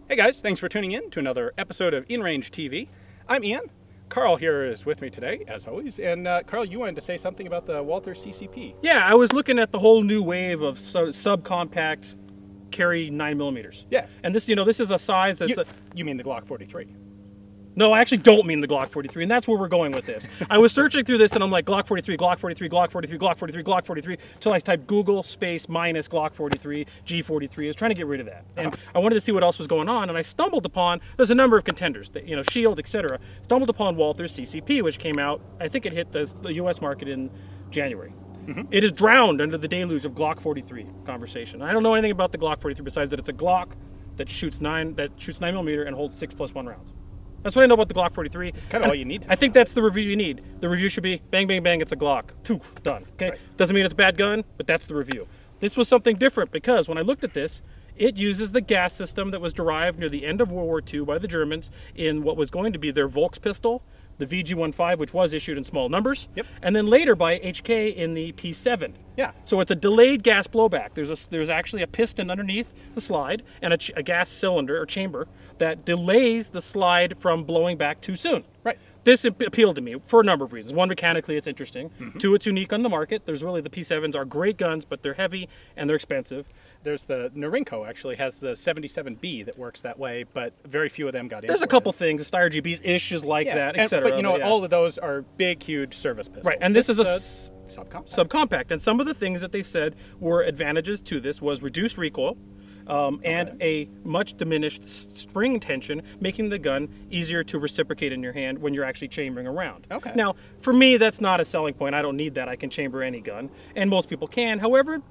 Hey guys, thanks for tuning in to another episode of In Range TV. I'm Ian. Carl here is with me today, as always. And Carl, you wanted to say something about the Walther CCP. Yeah, I was looking at the whole new wave of subcompact carry 9mm. Yeah. And this, this is a size that's... You mean the Glock 43? No, I actually don't mean the Glock 43, and that's where we're going with this. I was searching through this, and I'm like, Glock 43, Glock 43, Glock 43, Glock 43, Glock 43, until I typed Google space minus Glock 43, G43. I was trying to get rid of that. And I wanted to see what else was going on, and I stumbled upon, there's a number of contenders, that, Shield, etc. Stumbled upon Walther CCP, which came out, I think it hit the US market in January. It is drowned under the deluge of Glock 43 conversation. I don't know anything about the Glock 43 besides that it's a Glock that shoots 9mm and holds 6+1 rounds. That's what I know about the Glock 43. It's kind of all you need to know. I think that's the review you need. The review should be bang, bang, bang, it's a Glock. Done. Okay? Right. Doesn't mean it's a bad gun, but that's the review. This was something different because when I looked at this, it uses the gas system that was derived near the end of World War II by the Germans in what was going to be their Volks pistol, the VG-15, which was issued in small numbers, and then later by HK in the P7. Yeah. So it's a delayed gas blowback. There's actually a piston underneath the slide and a gas cylinder or chamber that delays the slide from blowing back too soon. Right. This appealed to me for a number of reasons. One, mechanically it's interesting. Two, it's unique on the market. The P7s are great guns, but they're heavy and they're expensive. There's the Norinco actually has the 77B that works that way, but very few of them got in. There's a couple things. Steyr GB's is like that, etc. But all of those are big, huge service pistols. Right, and this is a subcompact. And some of the things that they said were advantages to this was reduced recoil, and a much diminished spring tension, making the gun easier to reciprocate in your hand when you're actually chambering around. Okay. Now, for me, that's not a selling point. I don't need that. I can chamber any gun, and most people can. However,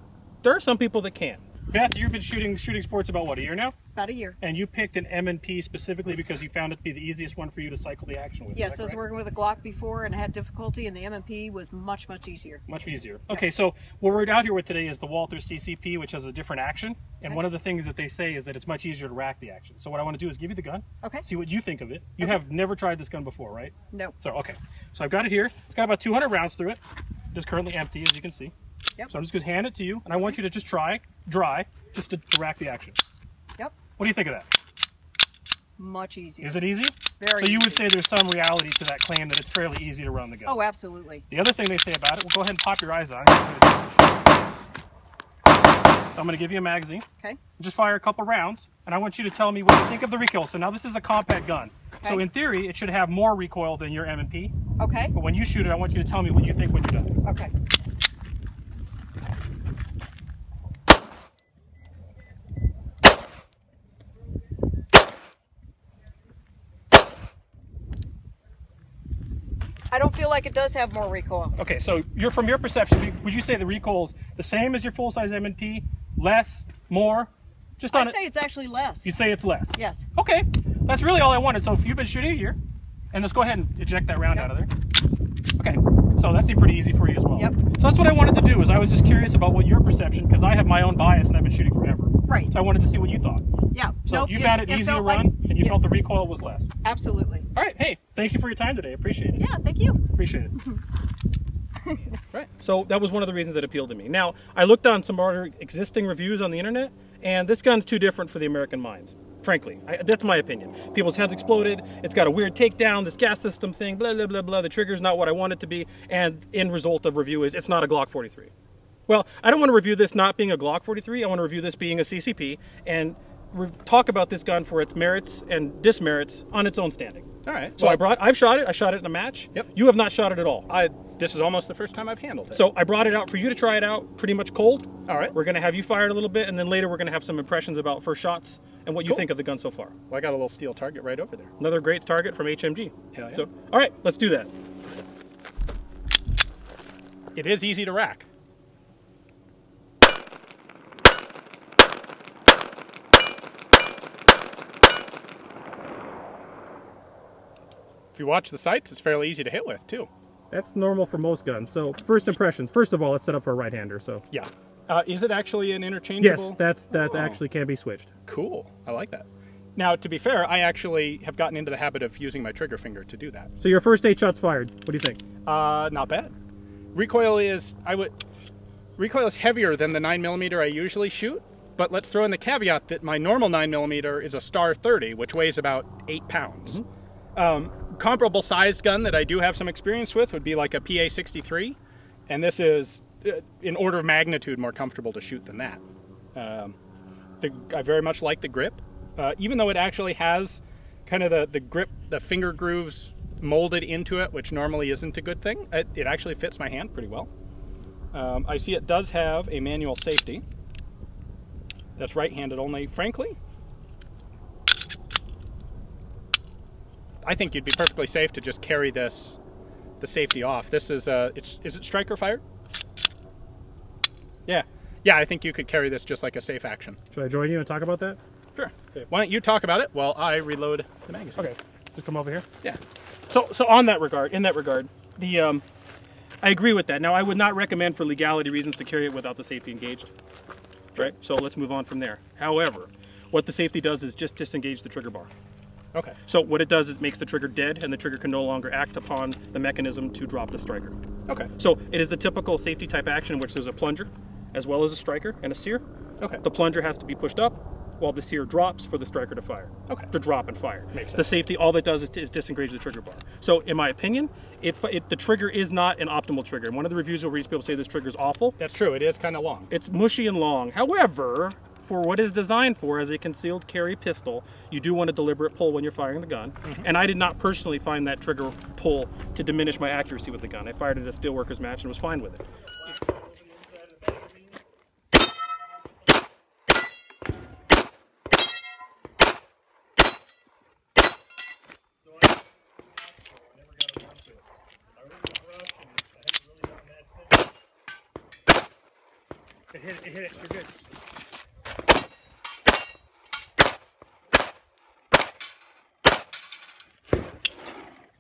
there are some people that can. Beth, you've been shooting sports about what, a year now? About a year. And you picked an M&P specifically because you found it to be the easiest one for you to cycle the action with. Yes, I was working with a Glock before and I had difficulty, and the M&P was much, much easier. Much easier. Okay, so what we're out here with today is the Walther CCP, which has a different action. And one of the things that they say is that it's much easier to rack the action. So what I want to do is give you the gun. Okay. See what you think of it. You have never tried this gun before, right? No. So, okay. So I've got it here. It's got about 200 rounds through it. It's currently empty, as you can see. Yep. So I'm just going to hand it to you, and I want you to just try, just to rack the action. Yep. What do you think of that? Much easier. Is it easy? Very So you easy. would say there's some reality to that claim that it's fairly easy to run the gun. Oh, absolutely. The other thing they say about it, well, go ahead and pop your eyes on it. So I'm going to give you a magazine. Okay. Just fire a couple rounds, and I want you to tell me what you think of the recoil. So now this is a compact gun. Okay. So in theory, it should have more recoil than your M&P. Okay. But when you shoot it, I want you to tell me what you think when you're done. Okay. I don't feel like it does have more recoil. Okay, so from your perception, would you say the recoil is the same as your full-size M&P? Less? More? I'd say it's actually less. You say it's less? Yes. Okay, that's really all I wanted. So if you've been shooting here, and let's go ahead and eject that round out of there. Okay, so that seemed pretty easy for you as well. Yep. So that's what I wanted to do, is I was just curious about what your perception, because I have my own bias and I've been shooting forever. Right. So I wanted to see what you thought. Yeah. So you found it easy to run, and you felt the recoil was less. Absolutely. All right, hey, thank you for your time today. Appreciate it. Yeah, thank you. Appreciate it. Right. So that was one of the reasons that appealed to me. Now, I looked on some other existing reviews on the internet, and this gun's too different for the American minds. Frankly, that's my opinion. People's heads exploded. It's got a weird takedown, this gas system thing, blah, blah, blah, blah. The trigger's not what I want it to be, and end result of review is it's not a Glock 43. Well, I don't want to review this not being a Glock 43. I want to review this being a CCP and talk about this gun for its merits and dismerits on its own standing. All right. So I've shot it. I shot it in a match. Yep. You have not shot it at all. This is almost the first time I've handled it. So I brought it out for you to try it out pretty much cold. All right. We're going to have you fire it a little bit, and then later we're going to have some impressions about first shots and what you think of the gun so far. Well, I got a little steel target right over there. Another great target from HMG. Hell yeah. So, all right, let's do that. It is easy to rack. If you watch the sights, it's fairly easy to hit with, too. That's normal for most guns. So, first impressions. First of all, it's set up for a right-hander, so. Yeah. Is it actually an interchangeable? Yes, that actually can be switched. Cool. I like that. Now, to be fair, I actually have gotten into the habit of using my trigger finger to do that. So your first 8 shots fired. What do you think? Not bad. Recoil is heavier than the 9mm I usually shoot, But let's throw in the caveat that my normal 9mm is a Star 30, which weighs about 8 pounds. Comparable sized gun that I do have some experience with would be like a PA-63, and this is in order of magnitude more comfortable to shoot than that. I very much like the grip, even though it actually has kind of the grip, the finger grooves molded into it, which normally isn't a good thing. It actually fits my hand pretty well. I see it does have a manual safety that's right-handed only. Frankly, I think you'd be perfectly safe to just carry the safety off. This is is it striker fired? Yeah. Yeah, I think you could carry this just like a safe action. Should I join you and talk about that? Sure. Okay. Why don't you talk about it while I reload the magazine? Okay. Just come over here. Yeah. So in that regard, I agree with that. Now, I would not recommend for legality reasons to carry it without the safety engaged. Right? So let's move on from there. However, what the safety does is just disengage the trigger bar. Okay. So what it does is makes the trigger dead, and the trigger can no longer act upon the mechanism to drop the striker. Okay. So it is the typical safety type action in which there's a plunger, as well as a striker and a sear. Okay. The plunger has to be pushed up while the sear drops for the striker to fire. Okay. To drop and fire. Makes sense. The safety, all that does is disengage the trigger bar. So in my opinion, the trigger is not an optimal trigger. And one of the reviews you'll read, people say this trigger is awful. That's true. It is kind of long. It's mushy and long. However, for what it's designed for as a concealed carry pistol, you do want a deliberate pull when you're firing the gun. And I did not personally find that trigger pull to diminish my accuracy with the gun. I fired it at a steelworkers match and was fine with it. It hit it, you're good.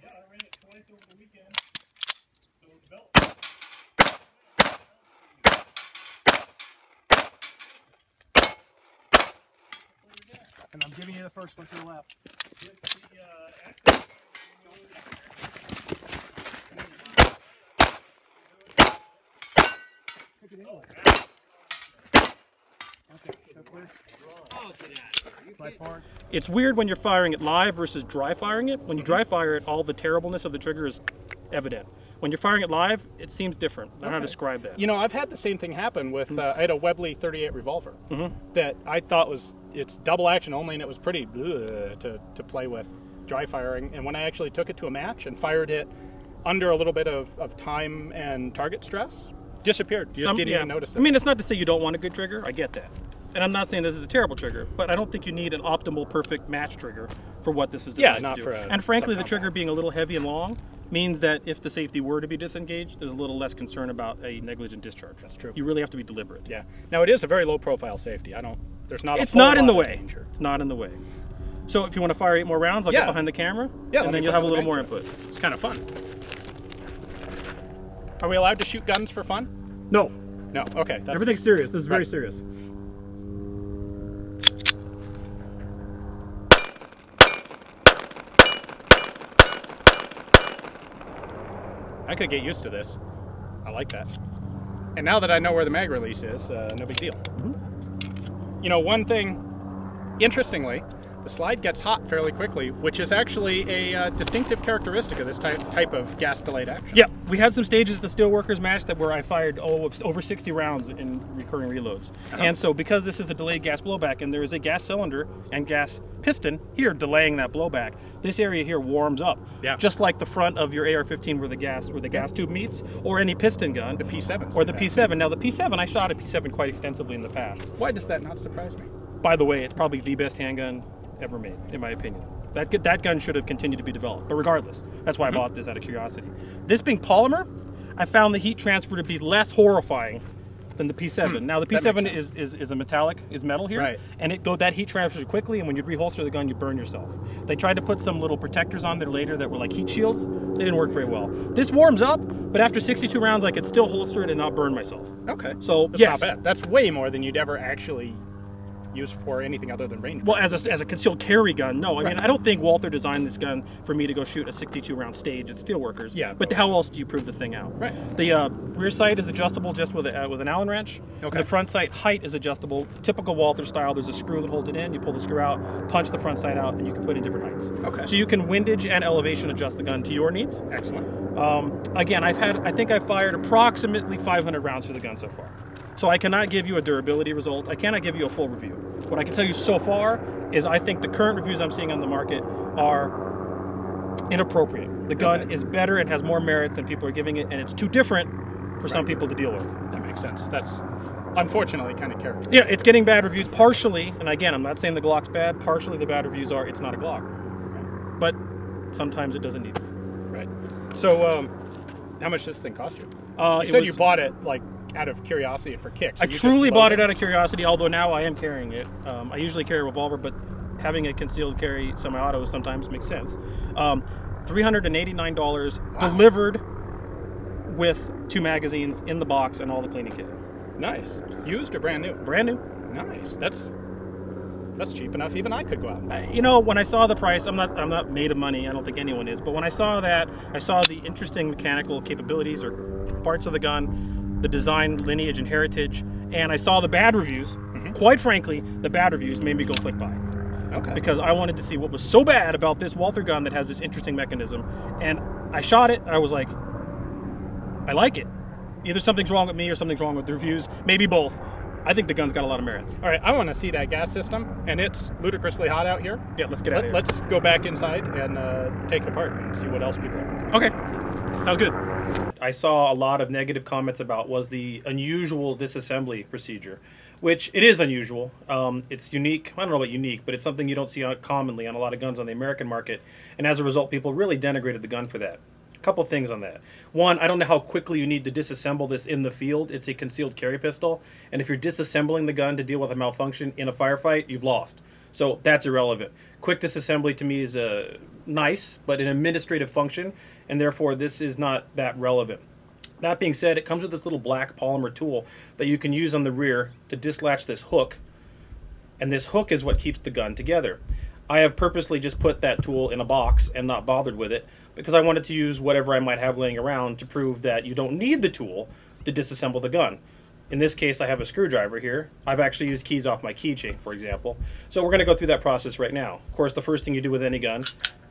Yeah, I ran it twice over the weekend, so it developed. And I'm giving you the first one to the left. Take it anyway. It's weird when you're firing it live versus dry firing it. When you dry fire it, all the terribleness of the trigger is evident. When you're firing it live, it seems different. I don't know how to describe that. You know, I've had the same thing happen with, I had a Webley 38 revolver that I thought it's double action only, and it was pretty to play with dry firing. And when I actually took it to a match and fired it under a little bit of time and target stress, disappeared. You just didn't even notice it. I mean, it's not to say you don't want a good trigger. I get that. And I'm not saying this is a terrible trigger, but I don't think you need an optimal, perfect match trigger for what this is designed to do. And frankly, the trigger being a little heavy and long means that if the safety were to be disengaged, there's a little less concern about a negligent discharge. That's true. You really have to be deliberate. Yeah. Now, it is a very low-profile safety. There's not a It's not in the way. Danger. It's not in the way. So if you want to fire 8 more rounds, I'll get behind the camera, and then you'll have a little more input. It's kind of fun. Are we allowed to shoot guns for fun? No. No, okay. Everything's serious. This is very serious. I could get used to this. I like that. And now that I know where the mag release is, no big deal. You know, one thing, interestingly, the slide gets hot fairly quickly, which is actually a distinctive characteristic of this type of gas-delayed action. Yeah, we had some stages at the Steelworkers match where I fired over 60 rounds in recurring reloads. And so because this is a delayed gas blowback and there is a gas cylinder and gas piston here delaying that blowback, this area here warms up. Yeah. Just like the front of your AR-15 where the gas tube meets, or any piston gun. The P7. Or the P7. Now the P7, I shot a P7 quite extensively in the past. Why does that not surprise me? By the way, it's probably the best handgun ever made, in my opinion. That gun should have continued to be developed, but regardless, that's why I bought this out of curiosity. This being polymer, I found the heat transfer to be less horrifying than the P7. Now the P7 is a metal here, and that heat transfers quickly, and when you reholster the gun, you burn yourself. They tried to put some little protectors on there later that were like heat shields. They didn't work very well. This warms up, but after 62 rounds, I could still holster it and not burn myself. Okay. So that's not bad. That's way more than you'd ever actually use for anything other than range. Well, as a concealed carry gun, no. I mean, I don't think Walther designed this gun for me to go shoot a 62 round stage at Steelworkers. Yeah. But how else do you prove the thing out? Right. The rear sight is adjustable just with an Allen wrench. Okay. And the front sight height is adjustable, typical Walther style. There's a screw that holds it in. You pull the screw out, punch the front sight out, and you can put in different heights. Okay. So you can windage and elevation adjust the gun to your needs. Excellent. Again, I think I've fired approximately 500 rounds through the gun so far. So I cannot give you a durability result. I cannot give you a full review. What I can tell you so far is I think the current reviews I'm seeing on the market are inappropriate. The gun is better and has more merits than people are giving it, and it's too different for some people to deal with. That makes sense. That's unfortunately kind of character. Yeah, it's getting bad reviews partially, and again, I'm not saying the Glock's bad. Partially the bad reviews are it's not a Glock. But sometimes it doesn't need it. Right. So, how much does this thing cost you? You said you bought it like out of curiosity and for kicks. I truly bought it out of curiosity, although now I am carrying it. I usually carry a revolver, but having a concealed carry semi-auto sometimes makes sense. $389 delivered with 2 magazines in the box and all the cleaning kit. Nice. Used or brand new? Brand new. Nice. That's cheap enough. Even I could go out and buy it. You know, when I saw the price, I'm not made of money. I don't think anyone is. But when I saw that, I saw the interesting mechanical capabilities or parts of the gun, the design, lineage, and heritage, and I saw the bad reviews. Quite frankly, the bad reviews made me go click buy. Okay. Because I wanted to see what was so bad about this Walther gun that has this interesting mechanism. And I shot it, I was like, I like it. Either something's wrong with me or something's wrong with the reviews. Maybe both. I think the gun's got a lot of merit. All right, I want to see that gas system, and it's ludicrously hot out here. Yeah, let's get out of here. Let's go back inside and take it apart and see what else people are. Okay, sounds good. I saw a lot of negative comments about was the unusual disassembly procedure, which it is unusual. It's unique. I don't know about unique, but it's something you don't see commonly on a lot of guns on the American market, and as a result, people really denigrated the gun for that. Couple things on that. One, I don't know how quickly you need to disassemble this in the field. It's a concealed carry pistol, and if you're disassembling the gun to deal with a malfunction in a firefight, you've lost. So that's irrelevant. Quick disassembly to me is nice, but an administrative function, and therefore this is not that relevant. That being said, it comes with this little black polymer tool that you can use on the rear to dislatch this hook, and this hook is what keeps the gun together. I have purposely just put that tool in a box and not bothered with it because I wanted to use whatever I might have laying around to prove that you don't need the tool to disassemble the gun. In this case, I have a screwdriver here. I've actually used keys off my keychain, for example. So we're going to go through that process right now. Of course, the first thing you do with any gun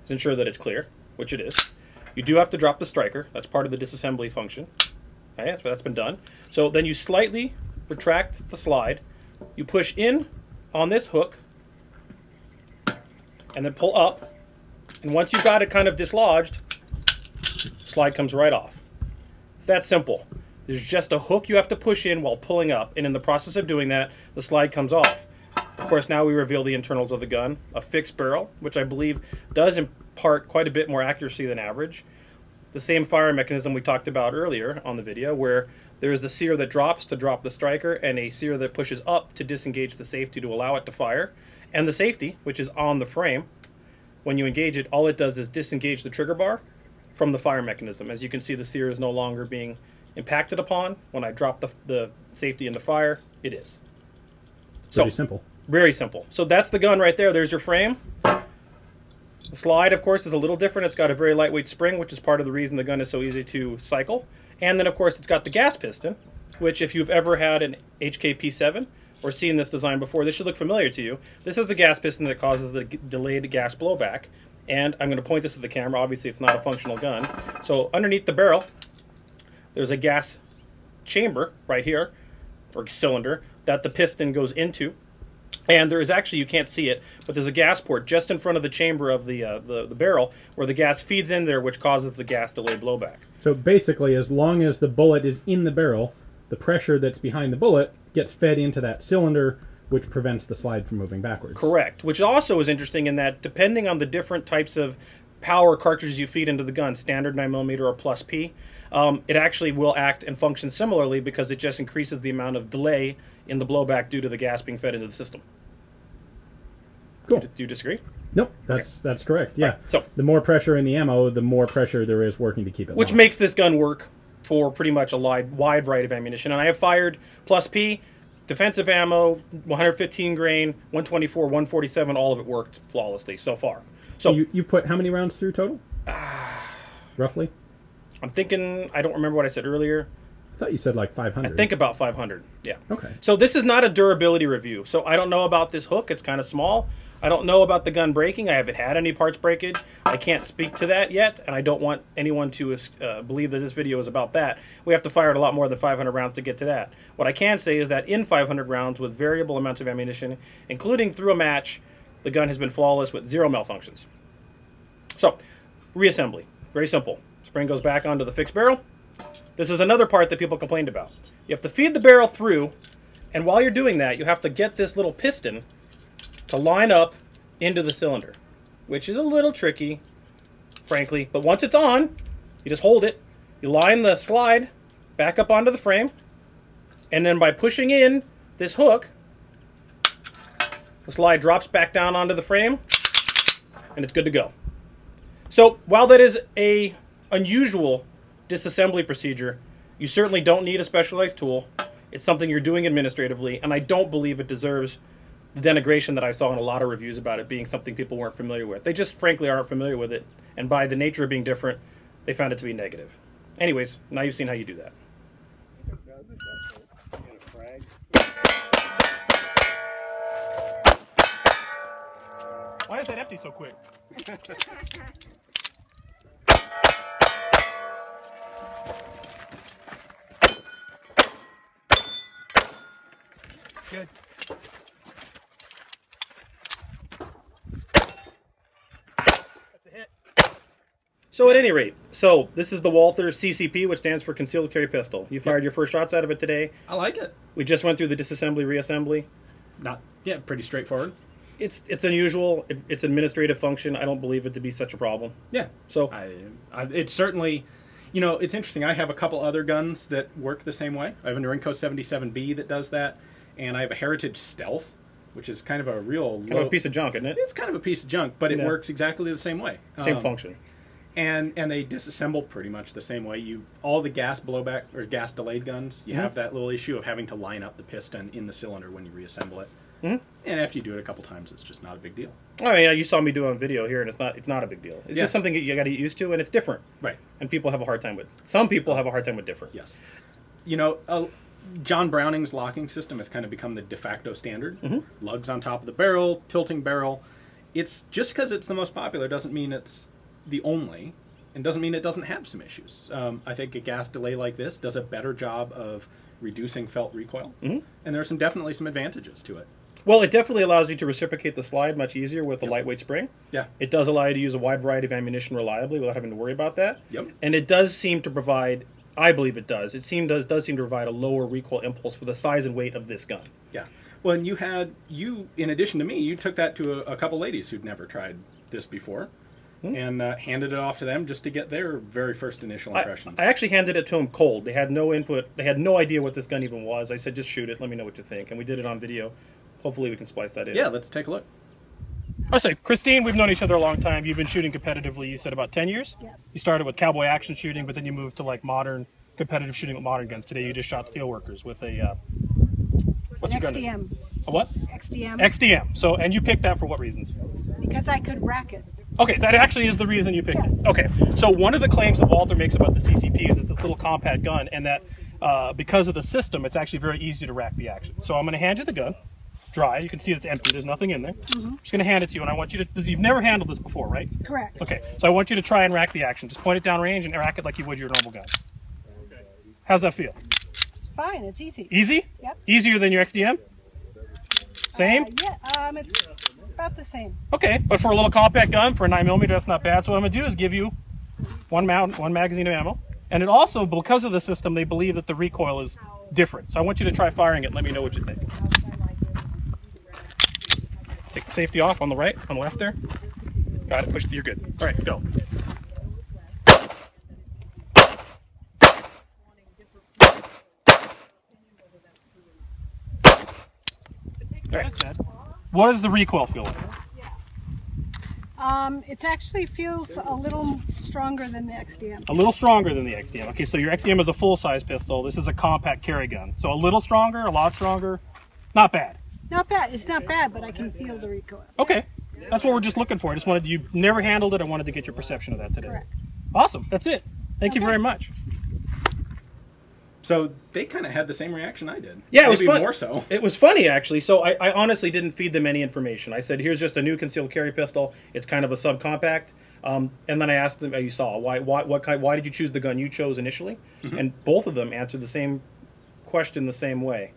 is ensure that it's clear, which it is. You do have to drop the striker. That's part of the disassembly function. Okay, so that's been done. So then you slightly retract the slide. You push in on this hook and then pull up, and once you've got it kind of dislodged, slide comes right off. It's that simple. There's just a hook you have to push in while pulling up, and in the process of doing that, the slide comes off. Of course, now we reveal the internals of the gun. A fixed barrel, which I believe does impart quite a bit more accuracy than average. The same fire mechanism we talked about earlier on the video, where there is a sear that drops to drop the striker, and a sear that pushes up to disengage the safety to allow it to fire. And the safety, which is on the frame, when you engage it, all it does is disengage the trigger bar from the fire mechanism. As you can see, the sear is no longer being impacted upon. When I drop the safety into fire, it is. Pretty simple. Very simple. So that's the gun right there. There's your frame. The slide, of course, is a little different. It's got a very lightweight spring, which is part of the reason the gun is so easy to cycle. And then, of course, it's got the gas piston, which if you've ever had an HKP7, or seen this design before, this should look familiar to you. This is the gas piston that causes the delayed gas blowback. And I'm going to point this to the camera. Obviously, it's not a functional gun. So underneath the barrel, there's a gas chamber right here, or cylinder, that the piston goes into. And there is actually, you can't see it, but there's a gas port just in front of the chamber of the barrel where the gas feeds in there, which causes the gas delayed blowback. So basically, as long as the bullet is in the barrel, the pressure that's behind the bullet gets fed into that cylinder, which prevents the slide from moving backwards. Correct. Which also is interesting in that depending on the different types of power cartridges you feed into the gun, standard 9mm or plus P, it actually will act and function similarly because it just increases the amount of delay in the blowback due to the gas being fed into the system. Cool. Do you disagree? Nope, that's correct. Yeah. Right. So the more pressure in the ammo, the more pressure there is working to keep it which long. makes this gun work for pretty much a wide variety of ammunition. And I have fired plus P defensive ammo, 115 grain, 124, 147, all of it worked flawlessly so far. So you put how many rounds through total? Roughly? I'm thinking, I don't remember what I said earlier. I thought you said like 500. I think about 500, yeah. Okay. So this is not a durability review. So I don't know about this hook. It's kind of small. I don't know about the gun breaking. I haven't had any parts breakage. I can't speak to that yet, and I don't want anyone to believe that this video is about that. We have to fire it a lot more than 500 rounds to get to that. What I can say is that in 500 rounds with variable amounts of ammunition, including through a match, the gun has been flawless with 0 malfunctions. So, reassembly. Very simple. Spring goes back onto the fixed barrel. This is another part that people complained about. You have to feed the barrel through, and while you're doing that, you have to get this little piston to line up into the cylinder, which is a little tricky, frankly. But once it's on, you just hold it, you line the slide back up onto the frame, and then by pushing in this hook, the slide drops back down onto the frame, and it's good to go. So while that is a unusual disassembly procedure, you certainly don't need a specialized tool. It's something you're doing administratively, and I don't believe it deserves the denigration that I saw in a lot of reviews about it being something people weren't familiar with. They just frankly aren't familiar with it, and by the nature of being different, they found it to be negative. Anyways, now you've seen how you do that. Why is that empty so quick? Good. That's a hit. So at any rate, so this is the Walther CCP, which stands for Concealed Carry Pistol. You fired your first shots out of it today. I like it. We just went through the disassembly, reassembly. Yeah, pretty straightforward. It's unusual. It's administrative function. I don't believe it to be such a problem. Yeah. So it's certainly, you know, it's interesting. I have a couple other guns that work the same way. I have a Norinco 77B that does that, and I have a Heritage Stealth, which is kind of a real kind of a piece of junk, isn't it? It's kind of a piece of junk, but it works exactly the same way. Same function. And they disassemble pretty much the same way. All the gas blowback or gas delayed guns, you have that little issue of having to line up the piston in the cylinder when you reassemble it. And after you do it a couple times, it's just not a big deal. Oh yeah, you saw me do it on video here, and it's not a big deal. It's just something that you got to get used to, and it's different. Right. And people have a hard time with. Some people have a hard time with different. Yes. You know, John Browning's locking system has kind of become the de facto standard. Lugs on top of the barrel, tilting barrel. It's just because it's the most popular doesn't mean it's the only, and doesn't mean it doesn't have some issues. I think a gas delay like this does a better job of reducing felt recoil, and there's definitely some advantages to it. Well, it definitely allows you to reciprocate the slide much easier with a lightweight spring. Yeah. It does allow you to use a wide variety of ammunition reliably without having to worry about that. Yep. And it does seem to provide, I believe it does, does seem to provide a lower recoil impulse for the size and weight of this gun. Yeah. Well, and you, in addition to me, you took that to a couple ladies who'd never tried this before. And handed it off to them just to get their very first initial impressions. I actually handed it to them cold. They had no input. They had no idea what this gun even was. I said, just shoot it. Let me know what you think. And we did it on video. Hopefully we can splice that in. Yeah, let's take a look. I say, Christine, we've known each other a long time. You've been shooting competitively, you said, about 10 years? Yes. You started with cowboy action shooting, but then you moved to like modern competitive shooting with modern guns. Today you just shot Steelworkers with a... what's your gun? XDM. A what? XDM. XDM. So, and you picked that for what reasons? Because I could rack it. Okay, that actually is the reason you picked it. Okay, so one of the claims that Walther makes about the CCP is it's this little compact gun, and that because of the system, it's actually very easy to rack the action. So I'm going to hand you the gun. It's dry. You can see it's empty. There's nothing in there. I'm just going to hand it to you, and I want you to... You've never handled this before, right? Correct. Okay, so I want you to try and rack the action. Just point it down range and rack it like you would your normal gun. How's that feel? It's fine. It's easy. Easy? Yep. Easier than your XDM? Same? Yeah, it's about the same. Okay, but for a little compact gun, for a 9mm, that's not bad. So what I'm going to do is give you one magazine of ammo. And it also, because of the system, they believe that the recoil is different. So I want you to try firing it and let me know what you think. Take the safety off on the right, on the left there. Got it, push it, you're good. All right, go. All right, what does the recoil feel like? It actually feels a little stronger than the XDM. A little stronger than the XDM. Okay, so your XDM is a full-size pistol. This is a compact carry gun. So a little stronger, a lot stronger. Not bad. Not bad. It's not bad, but I can feel the recoil. Okay. That's what we're just looking for. I just wanted you never handled it. I wanted to get your perception of that today. Correct. Awesome. That's it. Thank you very much. So they kind of had the same reaction I did. Yeah, it was maybe fun. more so. It was funny, actually. So I honestly didn't feed them any information. I said, here's just a new concealed carry pistol. It's kind of a subcompact. And then I asked them, you saw, why did you choose the gun you chose initially? And both of them answered the same question the same way.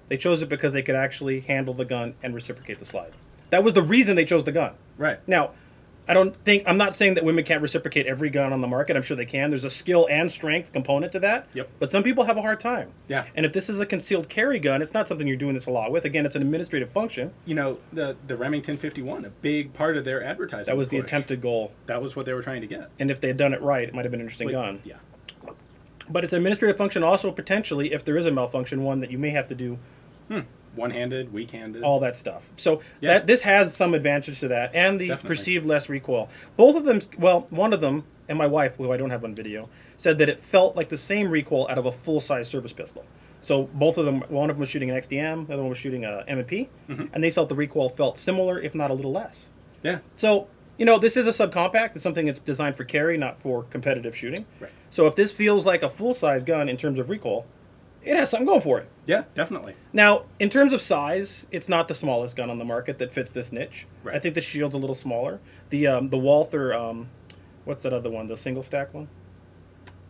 They chose it because they could actually handle the gun and reciprocate the slide. That was the reason they chose the gun. Right. Now, I'm not saying that women can't reciprocate every gun on the market. I'm sure they can. There's a skill and strength component to that. Yep. But some people have a hard time. Yeah. And if this is a concealed carry gun, it's not something you're doing this a lot with. Again, it's an administrative function. You know, the Remington 51, a big part of their advertising. That was the push. attempted goal. That was what they were trying to get. And if they had done it right, it might have been an interesting gun. Yeah. But it's an administrative function also, potentially, if there is a malfunction, one that you may have to do One-handed, weak-handed. all that stuff. So Yeah. this has some advantage to that, and the Definitely. perceived less recoil. Both of them, well, one of them, and my wife, who I don't have on video, said that it felt like the same recoil out of a full-size service pistol. So both of them, one of them was shooting an XDM, the other one was shooting a M&P, and they felt the recoil felt similar, if not a little less. Yeah. So, you know, this is a subcompact. It's something that's designed for carry, not for competitive shooting. Right. So if this feels like a full-size gun in terms of recoil, it has something going for it. Yeah, definitely. Now, in terms of size, it's not the smallest gun on the market that fits this niche. Right. I think the shield's a little smaller. The Walther, what's that other one? The single stack one?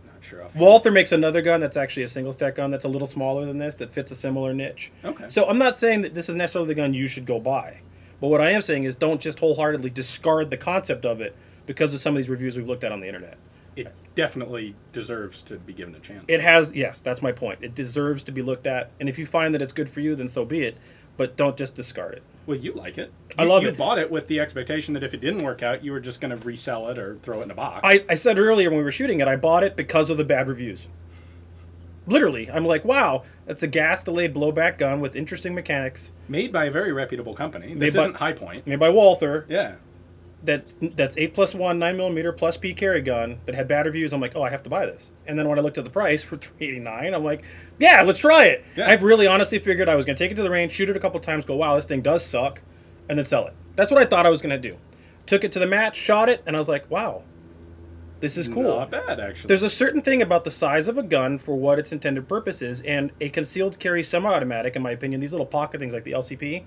Not sure. Walther makes another gun that's actually a single stack gun that's a little smaller than this that fits a similar niche. Okay. So I'm not saying that this is necessarily the gun you should go buy. But what I am saying is don't just wholeheartedly discard the concept of it because of some of these reviews we've looked at on the internet. It definitely deserves to be given a chance. It has, yes, that's my point. It deserves to be looked at. And if you find that it's good for you, then so be it. But don't just discard it. Well, you like it. I love You it. bought it with the expectation that if it didn't work out, you were just going to resell it or throw it in a box. I said earlier when we were shooting it, I bought it because of the bad reviews. Literally. I'm like, wow, that's a gas-delayed blowback gun with interesting mechanics. Made by a very reputable company. This by- isn't High Point. Made by Walther. Yeah. That's 8+1 9mm plus P carry gun that had bad reviews. I'm like, oh, I have to buy this. And then when I looked at the price for $389, I'm like, yeah, let's try it. Yeah. I've really honestly figured I was going to take it to the range, shoot it a couple times, go, wow, this thing does suck, and then sell it. That's what I thought I was going to do. Took it to the match, shot it, and I was like, wow, this is cool. Not bad, actually. There's a certain thing about the size of a gun for what its intended purpose is, and a concealed carry semi-automatic, in my opinion, these little pocket things like the LCP,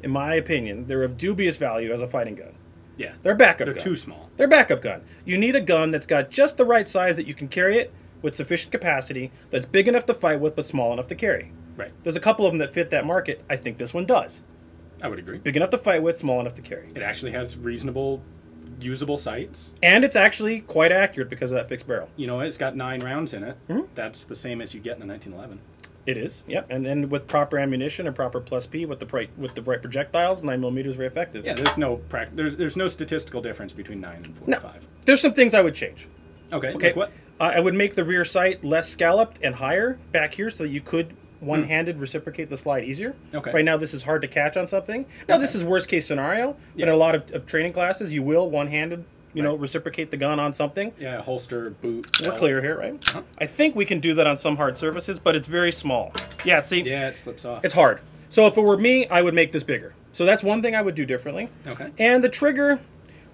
in my opinion, they're of dubious value as a fighting gun. Yeah. They're a backup They're gun. too small. They're a backup gun. You need a gun that's got just the right size that you can carry it with sufficient capacity, that's big enough to fight with but small enough to carry. Right. There's a couple of them that fit that market. I think this one does. I would agree. Big enough to fight with, small enough to carry. It actually has reasonable, usable sights. And it's actually quite accurate because of that fixed barrel. You know, it's got 9 rounds in it. Mhm. That's the same as you get in a 1911. It is, yep. And then with proper ammunition and proper plus P with the right projectiles, 9mm is very effective. Yeah, there's no statistical difference between 9 and 45. No. There's some things I would change. Okay. Okay. Like what? I would make the rear sight less scalloped and higher back here so that you could one-handed reciprocate the slide easier. Okay. Right now this is hard to catch on something. Now this is worst case scenario, but Yeah. in a lot of training classes you will one-handed, Right. reciprocate the gun on something. Yeah, holster, boot. We're belt. clear here, right? Uh-huh. I think we can do that on some hard surfaces, but it's very small. Yeah, see, Yeah, it slips off. it's hard. So if it were me, I would make this bigger. So that's one thing I would do differently. Okay. And the trigger,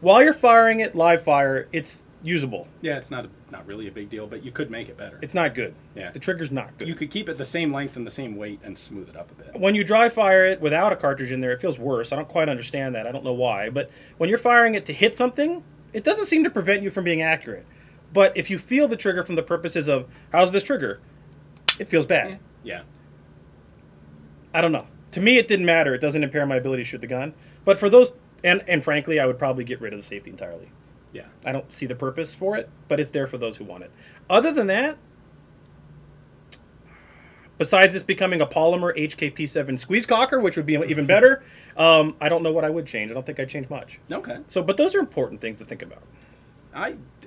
while you're firing it live fire, it's usable. Yeah, it's not really a big deal, but you could make it better. It's not good. Yeah. The trigger's not good. You could keep it the same length and the same weight and smooth it up a bit. When you dry fire it without a cartridge in there, it feels worse. I don't quite understand that. I don't know why. But when you're firing it to hit something, it doesn't seem to prevent you from being accurate. But if you feel the trigger from the purposes of, how's this trigger? It feels bad. Yeah. I don't know. To me, it didn't matter. It doesn't impair my ability to shoot the gun. But for those, and frankly, I would probably get rid of the safety entirely. Yeah. I don't see the purpose for it, but it's there for those who want it. Other than that, besides this becoming a polymer HKP7 squeeze cocker, which would be even better, I don't know what I would change. I don't think I'd change much. Okay. So, but those are important things to think about.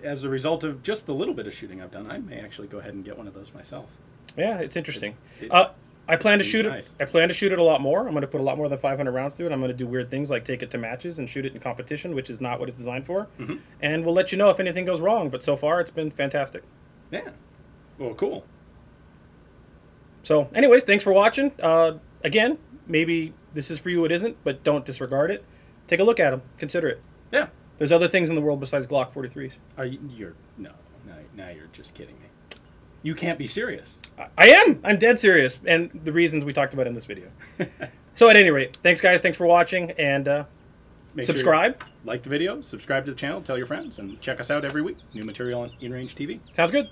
As a result of just the little bit of shooting I've done, I may actually go ahead and get one of those myself. Yeah, it's interesting. It I plan to shoot nice. it. I plan to shoot it a lot more. I'm going to put a lot more than 500 rounds through it. I'm going to do weird things like take it to matches and shoot it in competition, which is not what it's designed for. Mhm. And we'll let you know if anything goes wrong. But so far, it's been fantastic. Yeah. Well, cool. So, anyways, thanks for watching. Again, maybe this is for you, it isn't, but don't disregard it. Take a look at them. Consider it. Yeah. There's other things in the world besides Glock 43s. Are you? Now you're just kidding me. You can't be serious. I am. I'm dead serious, and the reasons we talked about in this video. So at any rate, thanks guys. Thanks for watching, and subscribe. Sure like the video, subscribe to the channel, tell your friends, and check us out every week. New material on InRange TV. Sounds good.